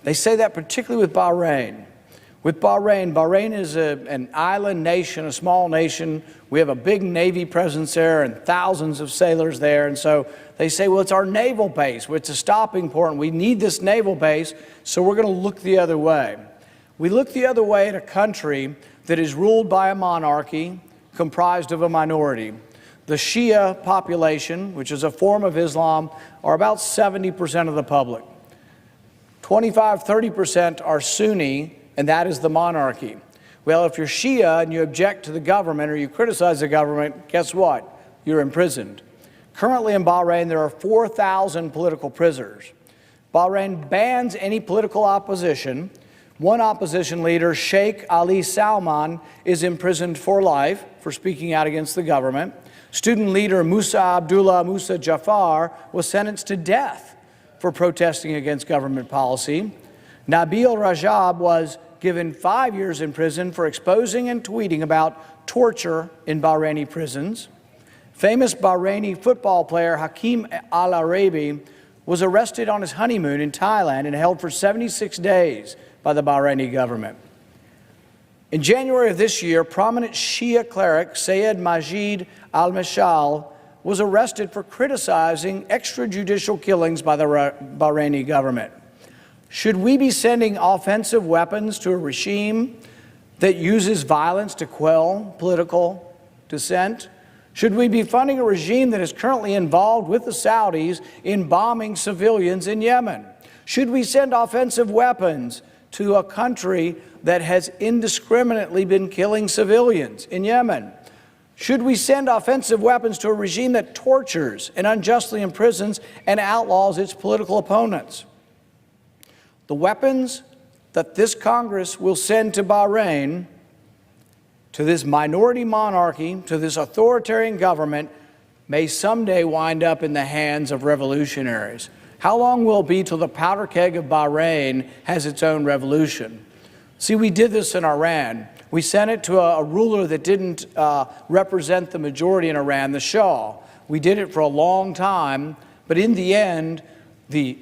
They say that particularly with Bahrain. With Bahrain, Bahrain is an island nation, a small nation. We have a big Navy presence there and thousands of sailors there. And so they say, well, it's our naval base. It's a stopping point. We need this naval base, so we're going to look the other way. We look the other way at a country that is ruled by a monarchy comprised of a minority. The Shia population, which is a form of Islam, are about 70% of the public. 25–30% are Sunni, and that is the monarchy. Well, if you're Shia and you object to the government or you criticize the government, guess what? You're imprisoned. Currently in Bahrain, there are 4,000 political prisoners. Bahrain bans any political opposition. One opposition leader, Sheikh Ali Salman, is imprisoned for life for speaking out against the government. Student leader Musa Abdullah Musa Jafar was sentenced to death for protesting against government policy. Nabil Rajab was given 5 years in prison for exposing and tweeting about torture in Bahraini prisons. Famous Bahraini football player Hakim Al-Arabi was arrested on his honeymoon in Thailand and held for 76 days by the Bahraini government. In January of this year, prominent Shia cleric Sayyid Majid al-Mashal was arrested for criticizing extrajudicial killings by the Bahraini government. Should we be sending offensive weapons to a regime that uses violence to quell political dissent? Should we be funding a regime that is currently involved with the Saudis in bombing civilians in Yemen? Should we send offensive weapons to a country that has indiscriminately been killing civilians in Yemen? Should we send offensive weapons to a regime that tortures and unjustly imprisons and outlaws its political opponents? The weapons that this Congress will send to Bahrain, to this minority monarchy, to this authoritarian government, may someday wind up in the hands of revolutionaries. How long will it be till the powder keg of Bahrain has its own revolution? See, we did this in Iran. We sent it to a ruler that didn't represent the majority in Iran, the Shah. We did it for a long time, but in the end, the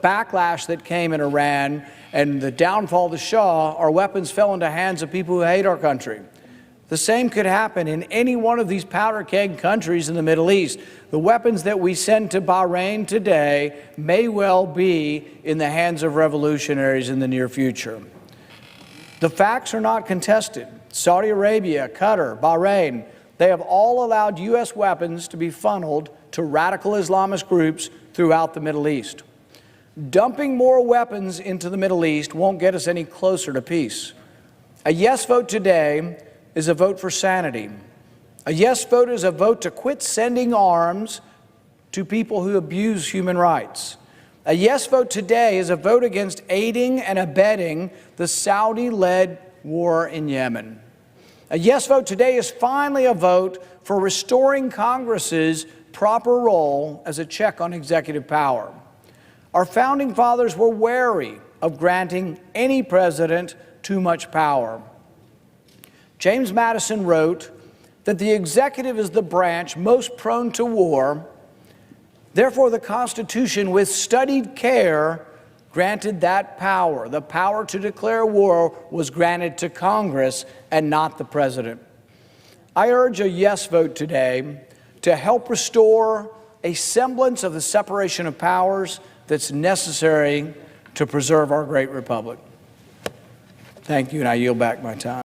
backlash that came in Iran and the downfall of the Shah, our weapons fell into hands of people who hate our country. The same could happen in any one of these powder keg countries in the Middle East. The weapons that we send to Bahrain today may well be in the hands of revolutionaries in the near future. The facts are not contested. Saudi Arabia, Qatar, Bahrain, they have all allowed U.S. weapons to be funneled to radical Islamist groups throughout the Middle East. Dumping more weapons into the Middle East won't get us any closer to peace. A yes vote today is a vote for sanity. A yes vote is a vote to quit sending arms to people who abuse human rights. A yes vote today is a vote against aiding and abetting the Saudi-led war in Yemen. A yes vote today is finally a vote for restoring Congress's proper role as a check on executive power. Our founding fathers were wary of granting any president too much power. James Madison wrote that the executive is the branch most prone to war. Therefore, the Constitution, with studied care, granted that power. The power to declare war was granted to Congress and not the president. I urge a yes vote today to help restore a semblance of the separation of powers that's necessary to preserve our great republic. Thank you, and I yield back my time.